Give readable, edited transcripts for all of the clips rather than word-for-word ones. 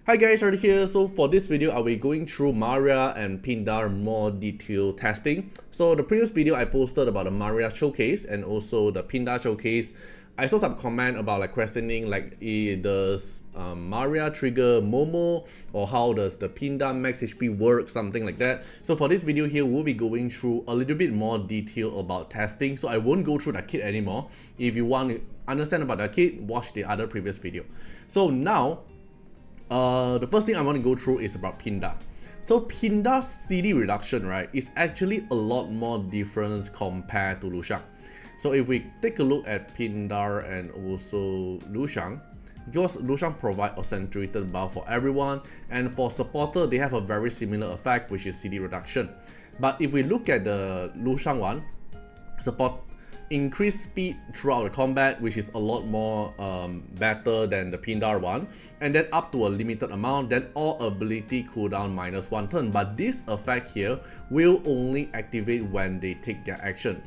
Hi guys, Artiar here. So for this video, I'll be going through Maria and Pindar more detailed testing. So the previous video I posted about the Maria showcase and also the Pindar showcase. I saw some comment about like questioning like does Maria trigger Momo, or how does the Pindar max HP work, something like that. So for this video here, we'll be going through a little bit more detail about testing. So I won't go through the kit anymore. If you want to understand about the kit, watch the other previous video. So now, the first thing I want to go through is about Pindar. So Pindar's CD reduction, right, is actually a lot more different compared to Luxiang. So if we take a look at Pindar and also Luxiang, because Luxiang provide accentuated buff for everyone, and for supporter they have a very similar effect, which is CD reduction. But if we look at the Luxiang one, support increased speed throughout the combat, which is a lot more better than the Pindar one, and then up to a limited amount, then all ability cooldown -1 turn. But this effect here will only activate when they take their action,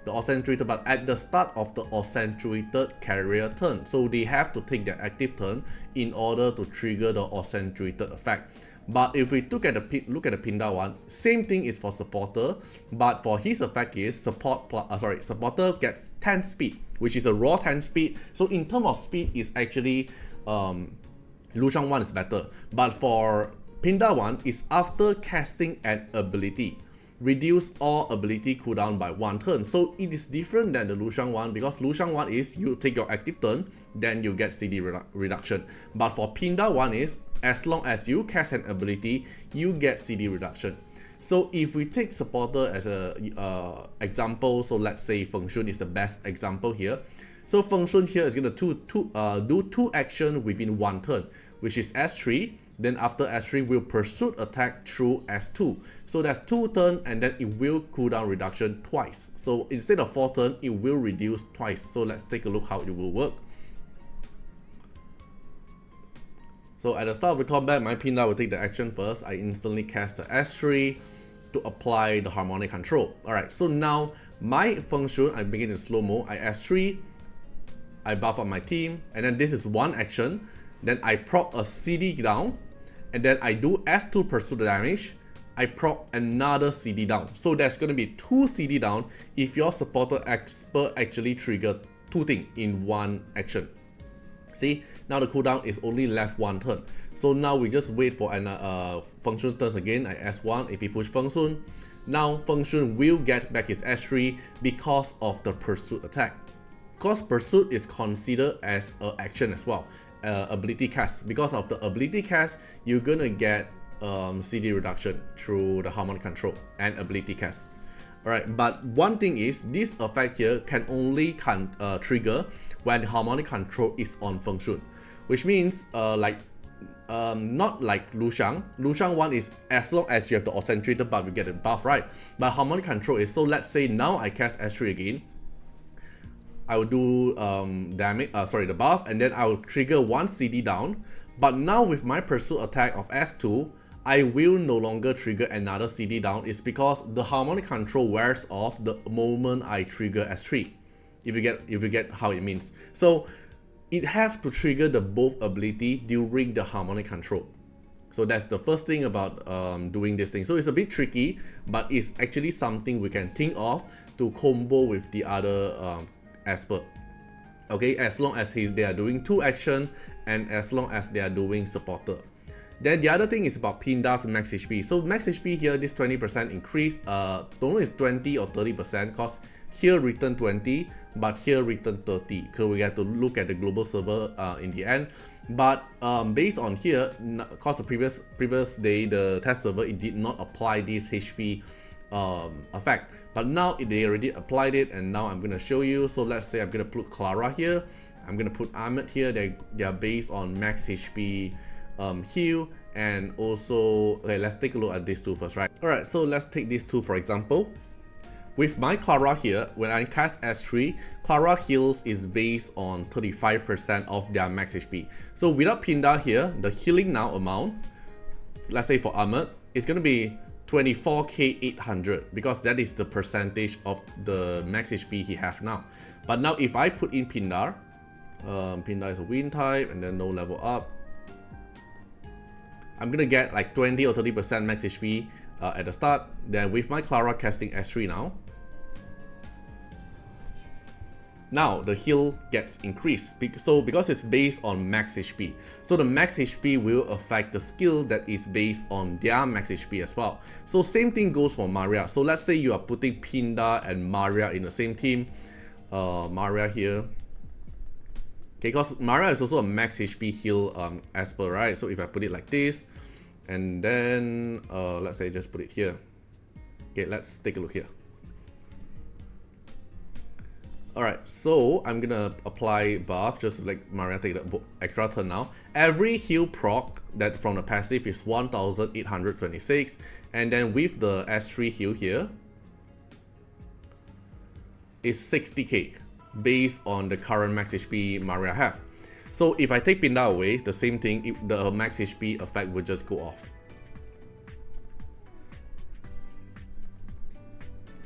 the accentuated, but at the start of the accentuated carrier turn. So they have to take their active turn in order to trigger the accentuated effect. But if we look at the Pindar one, same thing is for supporter, but for his effect is supporter gets 10 speed, which is a raw 10 speed. So in terms of speed, is actually Luxiang one is better. But for Pindar one is after casting an ability, reduce all ability cooldown by 1 turn. So it is different than the Luxiang one, because Luxiang one is you take your active turn, then you get CD reduction. But for Pindar one is as long as you cast an ability, you get CD reduction. So if we take supporter as a example, so let's say Feng Shun is the best example here. So Feng Shun here is going to do 2 action within 1 turn, which is S3. Then after S3 will pursuit attack through S2. So that's 2 turn, and then it will cooldown reduction twice. So instead of 4 turn, it will reduce twice. So let's take a look how it will work. So at the start of the combat, my Pindar will take the action first. I instantly cast the S3 to apply the harmonic control. Alright, so now my Feng Shun, I begin in slow-mo. I S3, I buff up my team, and then this is 1 action. Then I proc a CD down, and then I do S2 pursue the damage. I proc another CD down. So there's going to be 2 CD down if your supporter expert actually triggered 2 things in 1 action. See, now the cooldown is only left 1 turn. So now we just wait for an Feng Shun turns again. I S1, AP push Feng Shun. Now Feng Shun will get back his S3 because of the pursuit attack. Because pursuit is considered as an action as well. Ability cast. Because of the ability cast, you're gonna get CD reduction through the harmonic control and ability cast. Alright, but one thing is, this effect here can only trigger when the harmonic control is on Feng Shun, which means not like Luxiang. Luxiang one is as long as you have the accentuated buff, you get a buff, right? But harmonic control is, so let's say now I cast S3 again, I will do the buff, and then I will trigger 1 CD down. But now with my pursuit attack of S2, I will no longer trigger another CD down. It's because the harmonic control wears off the moment I trigger S3. If you get how it means. So it has to trigger the both ability during the harmonic control. So that's the first thing about doing this thing. So it's a bit tricky, but it's actually something we can think of to combo with the other expert. Okay, as long as they are doing 2 action, and as long as they are doing supporter. Then the other thing is about Pindar's max HP. So max HP here, this 20% increase, don't know it's 20 or 30%, because here return 20, but here return 30. So we have to look at the global server in the end. But based on here, because the previous day, the test server, it did not apply this HP effect. But now they already applied it, and now I'm going to show you. So let's say I'm going to put Clara here, I'm going to put Ahmed here. They are based on max HP heal, and also okay, let's take a look at these 2 first, right? Alright, so let's take these 2 for example. With my Clara here, when I cast S3, Clara heals is based on 35% of their max HP. So without Pindar here, the healing now amount, let's say for Ahmed, it's going to be 24k800, because that is the percentage of the max HP he have now. But now if I put in Pindar, Pindar is a wind type, and then no level up, I'm gonna get like 20 or 30% max HP at the start. Then with my Clara casting S3 now the heal gets increased. So because it's based on max HP, so the max HP will affect the skill that is based on their max HP as well. So same thing goes for Maria. So let's say you are putting Pindar and Maria in the same team. Maria here. Okay, because Maria is also a max HP heal Esper, right? So if I put it like this, and then let's say just put it here. Okay, let's take a look here. Alright, so I'm gonna apply buff, just like Maria take the extra turn now. Every heal proc that from the passive is 1826, and then with the S3 heal here is 60k based on the current max HP Maria have. So if I take Pindar away, the same thing, the max HP effect will just go off.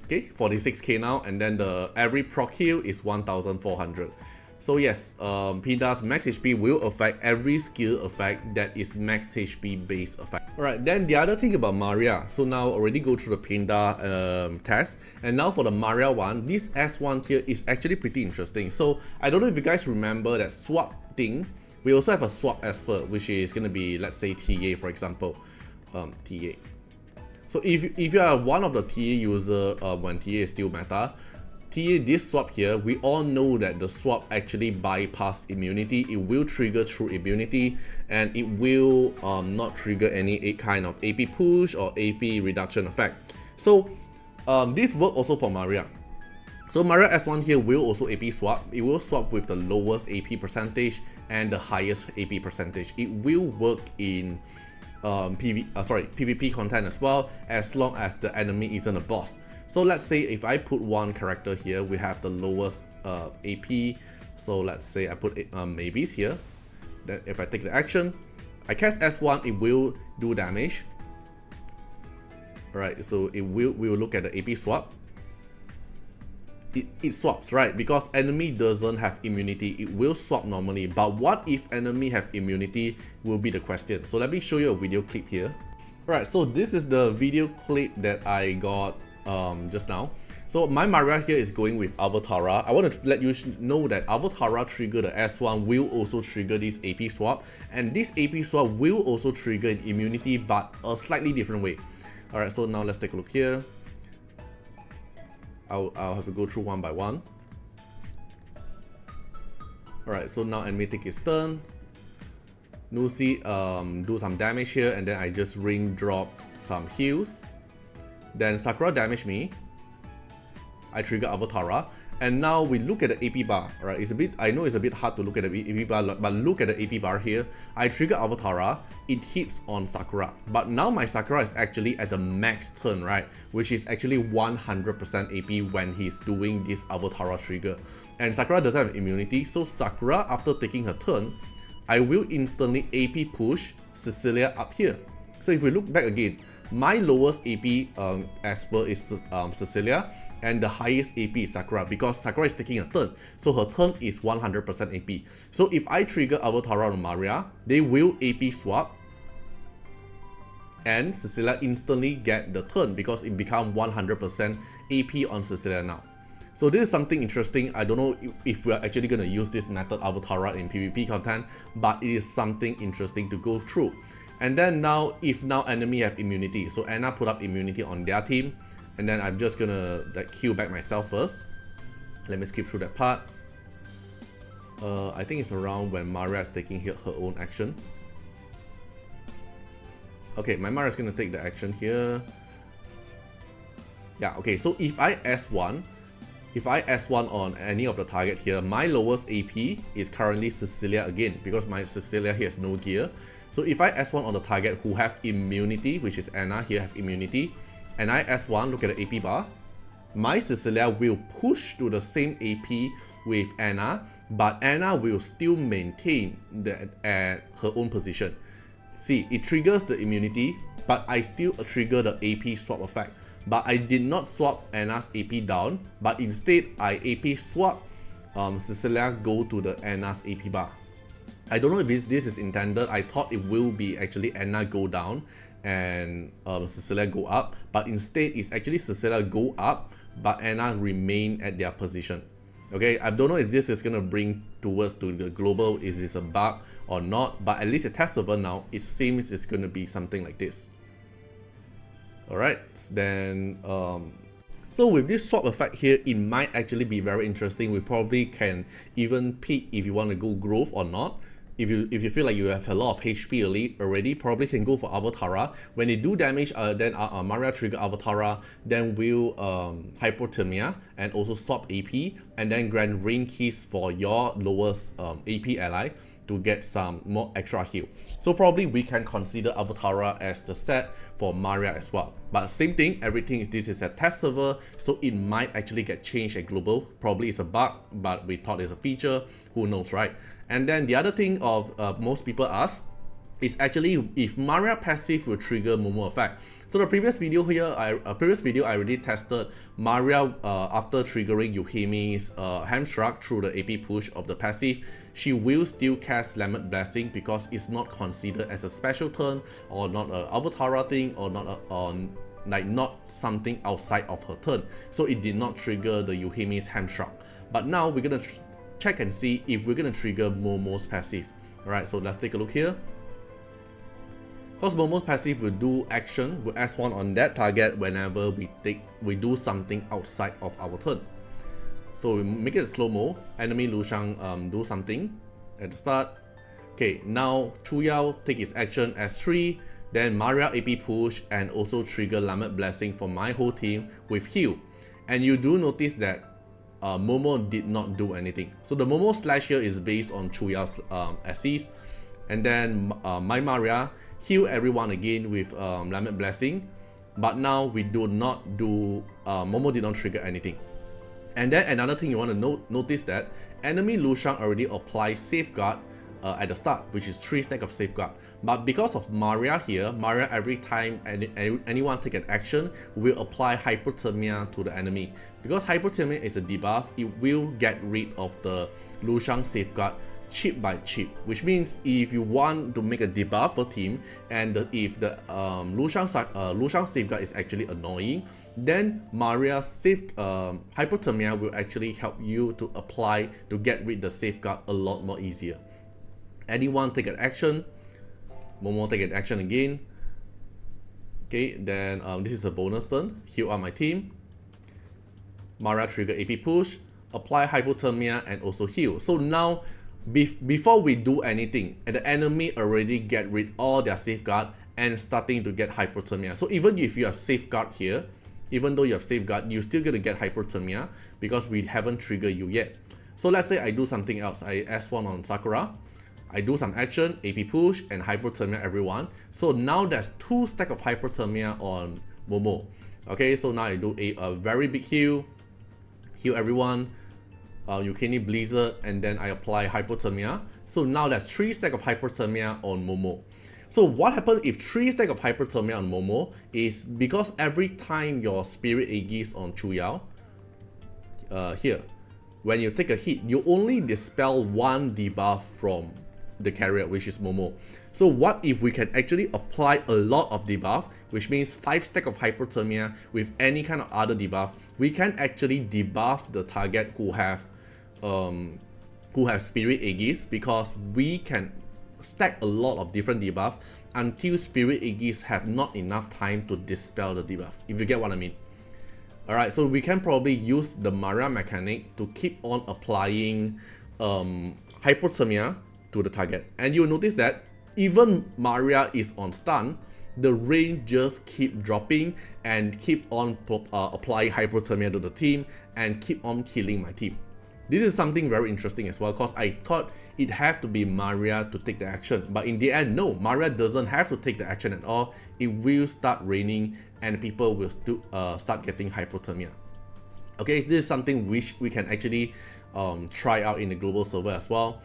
Okay, 46k now, and then the every proc heal is 1400. So yes, Pindar's max HP will affect every skill effect that is max HP based effect. Alright, then the other thing about Maria, so now already go through the Pindar test, and now for the Maria one, this S1 here is actually pretty interesting. So I don't know if you guys remember that swap thing. We also have a swap Esper, which is gonna be, let's say, TA for example, TA. So if you are one of the TA user when TA is still meta, TA this swap here, we all know that the swap actually bypass immunity. It will trigger through immunity, and it will not trigger any kind of AP push or AP reduction effect. So this works also for Maria. So Maria S1 here will also AP swap. It will swap with the lowest AP percentage and the highest AP percentage. It will work in PvP content as well, as long as the enemy isn't a boss. So let's say if I put one character here, we have the lowest AP. So let's say I put Mavis here. Then if I take the action, I cast S1, it will do damage. Alright, so we will look at the AP swap. It swaps, right? Because enemy doesn't have immunity, it will swap normally. But what if enemy have immunity will be the question. So let me show you a video clip here. Alright, so this is the video clip that I got just now. So my Maria here is going with Avatara. I want to let you know that Avatara trigger the S1 will also trigger this AP swap, and this AP swap will also trigger an immunity, but a slightly different way. Alright, so now let's take a look here. I'll have to go through one by one. Alright, so now enemy take his turn. Nusi do some damage here, and then I just ring drop some heals. Then Sakura damage me. I trigger Avatara, and now we look at the AP bar. Alright, it's a bit, I know it's a bit hard to look at the AP bar, but look at the AP bar here. I trigger Avatara, it hits on Sakura, but now my Sakura is actually at the max turn, right, which is actually 100% AP when he's doing this Avatara trigger, and Sakura doesn't have immunity. So Sakura, after taking her turn, I will instantly AP push Cecilia up here. So if we look back again, my lowest AP Esper is Cecilia, and the highest AP is Sakura, because Sakura is taking a turn, so her turn is 100% AP. So if I trigger Avatara on Maria, they will AP swap, and Cecilia instantly get the turn because it becomes 100% AP on Cecilia now. So this is something interesting. I don't know if we are actually going to use this method Avatara in PvP content, but it is something interesting to go through. And then now, if now enemy have immunity, so Anna put up immunity on their team, and then I'm just gonna queue back myself first. Let me skip through that part. I think it's around when Maria is taking her own action. Okay, my Maria is gonna take the action here. Yeah, okay, so if I S1 on any of the target here, my lowest AP is currently Cecilia again, because my Cecilia here has no gear. So if I S1 on the target who have immunity, which is Anna here have immunity, and I S1, look at the AP bar, my Cecilia will push to the same AP with Anna, but Anna will still maintain at her own position. See, it triggers the immunity, but I still trigger the AP swap effect. But I did not swap Anna's AP down, but instead I AP swap Cecilia go to the Anna's AP bar. I don't know if this is intended. I thought it will be actually Anna go down and Cecilia go up, but instead it's actually Cecilia go up but Anna remain at their position. Okay, I don't know if this is gonna bring towards to the global, is this a bug or not, but at least a test server now, it seems it's gonna be something like this. Alright, then so with this swap effect here, it might actually be very interesting. We probably can even pick if you want to go growth or not. If you feel like you have a lot of HP already, probably can go for Avatara. When they do damage, then Maria trigger Avatara, then will hypothermia and also swap AP, and then grant rain keys for your lowest AP ally to get some more extra heal. So probably we can consider Avatara as the set for Maria as well. But same thing, this is a test server, so it might actually get changed at global. Probably it's a bug, but we thought it's a feature, who knows, right? And then the other thing of most people ask is actually if Maria passive will trigger Momo effect. So the previous video here, I already tested Maria after triggering Yuhimi's hamstruck through the AP push of the passive. She will still cast Lament Blessing because it's not considered as a special turn or not an Avatara thing or not not something outside of her turn. So it did not trigger the Yuhimi's hamstruck. But now we're gonna check and see if we're gonna trigger Momo's passive. Alright, so let's take a look here. Because Momo's passive will do action with S1 on that target whenever we do something outside of our turn. So we make it slow-mo, enemy Lu Shang do something at the start. Okay, now Chu Yao take its action S3, then Maria AP push and also trigger Lament Blessing for my whole team with heal. And you do notice that Momo did not do anything. So the Momo slash here is based on Chu Yao's assist. And then my Maria heal everyone again with Lament Blessing. But now we do not do, Momo did not trigger anything. And then another thing you want to notice that enemy Lu Shang already applies Safeguard at the start, which is 3 stack of Safeguard. But because of Maria here, Maria every time anyone take an action will apply Hypothermia to the enemy. Because Hypothermia is a debuff, it will get rid of the Lu Shang Safeguard chip by chip, which means if you want to make a debuff for team and if the Lu Shang Safeguard is actually annoying, then Maria's Hypothermia will actually help you to apply to get rid of the Safeguard a lot more easier. Anyone take an action, Momo take an action again. Okay, then this is a bonus turn, heal up my team. Maria trigger AP push, apply Hypothermia and also heal. So now before we do anything, and the enemy already get rid all their Safeguard and starting to get Hypothermia. So even if you have Safeguard here, even though you have Safeguard, you're still gonna get Hypothermia because we haven't triggered you yet. So let's say I do something else, I S1 on Sakura, I do some action, AP push and Hypothermia everyone. So now there's 2 stack of Hypothermia on Momo. Okay, so now I do a very big heal everyone, Yukini Blizzard, and then I apply Hypothermia. So now there's 3 stack of Hypothermia on Momo. So what happens if 3 stack of Hypothermia on Momo is because every time your Spirit Aegis on Chu Yao, here, when you take a hit, you only dispel 1 debuff from the carrier, which is Momo. So what if we can actually apply a lot of debuff, which means 5 stack of Hypothermia with any kind of other debuff, we can actually debuff the target who have Spirit Aegis, because we can stack a lot of different debuff until Spirit Aegis have not enough time to dispel the debuff, if you get what I mean. Alright, so we can probably use the Maria mechanic to keep on applying Hypothermia to the target. And you'll notice that even Maria is on stun, the range just keep dropping and keep on applying Hypothermia to the team and keep on killing my team. This is something very interesting as well, because I thought it have to be Maria to take the action, but in the end, no, Maria doesn't have to take the action at all. It will start raining and people will start getting Hypothermia. Okay, this is something which we can actually try out in the global server as well,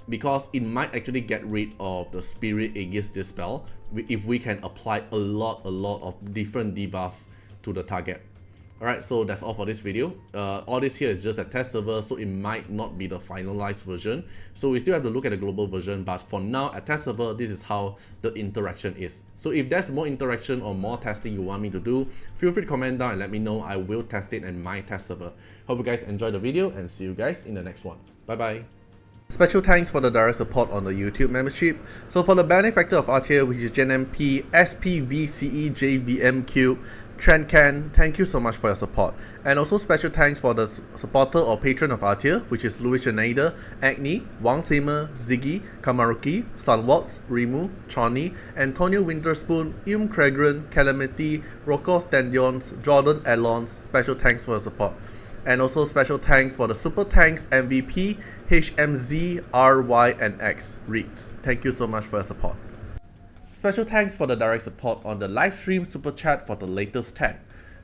because it might actually get rid of the Spirit Aegis dispel if we can apply a lot of different debuff to the target. Alright, so that's all for this video. All this here is just a test server, so it might not be the finalized version. So we still have to look at the global version, but for now, at test server, this is how the interaction is. So if there's more interaction or more testing you want me to do, feel free to comment down and let me know. I will test it in my test server. Hope you guys enjoyed the video and see you guys in the next one. Bye bye. Special thanks for the direct support on the YouTube membership. So for the benefactor of Artiar, which is GenMP, SPVCEJVMQ, Trendcan, thank you so much for your support. And also special thanks for the supporter or patron of Artiar, which is Louis Schneider, Agni, Wang Tamer, Ziggy, Kamaruki, Sunwaltz, Rimu, Chani, Antonio Winterspoon, Cragran, Calamity, Rocco Standions, Jordan Alons. Special thanks for your support. And also special thanks for the Super Thanks MVP, HMZ, RY, and X Reeds. Thank you so much for your support. Special thanks for the direct support on the live stream super chat for the latest tag.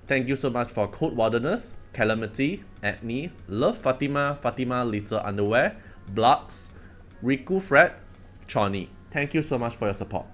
Thank you so much for Code Wardeners, Calamity, Agni, Love Fatima, Fatima Little Underwear, Bloods, Riku Fred, Chani. Thank you so much for your support.